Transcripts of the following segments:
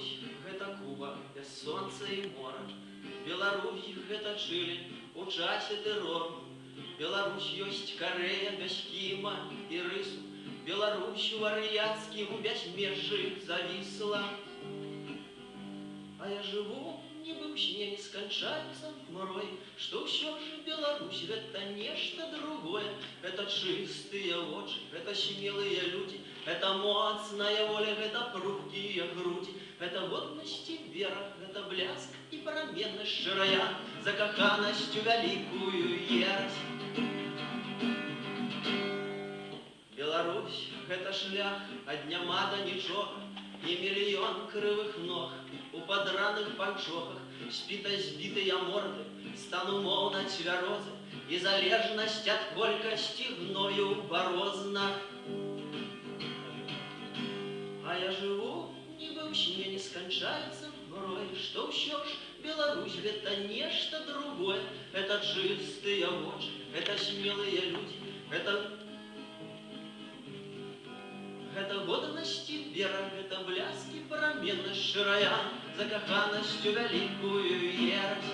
Беларусь – гэта Куба, без сонца і мора. Беларусь – гэта Чылі у часе тэрору. Беларусь ёсць Карэя без Кіма і рысу. Беларусь у арыяцкім бязмежжы завісла. А я жыву, нібы ў сне не сканчаецца мрой, што ўсё ж Беларусь – гэта нешта другое. Это чыстыя вочы, это смелыя людзі, это моцная воля, гэта пругкія грудзі, гэта годнасць і вера, гэта бляск і пераменнасць шчырая, закаханасцю вялікую ерась. Беларусь – гэта шлях ад няма да нічога, і мільён крывых ног у падраных панчохах, спіта-збітыя морды, стан умоўна цвярозы і залежнасць ад колькасці гною ў барознах. А я жыву, нібы ў сне не сканчаецца мрой, што ўсё ж Беларусь – гэта нешта другое. Это чыстыя вочы, это смелыя людзі, гэта годнасць і вера, гэта бляск і пераменнасць шчырая, закаханасцю вялікую ерась.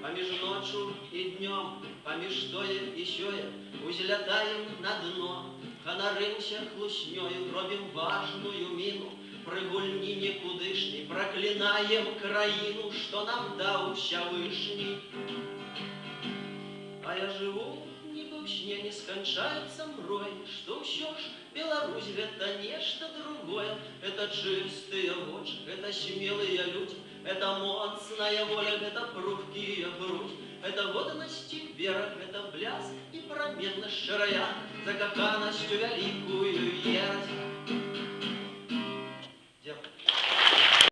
Паміж ноччу і днём, паміж тое і сёе, узлятаем на дно, ганарымся хлуснёю, робім важную міну, пры гульні нікудышняй праклінаем краіну, што нам даў Усявышні. А я жыву, нібы ў сне не сканчаецца мрой, што ўсё ж Беларусь – гэта нешта другое. Это чыстыя вочы, это смелыя людзі, это моцная воля, гэта пругкія грудзі, это годнасць і вера, гэта бляск і пераменнасць шчырая, закаханасцю вялікую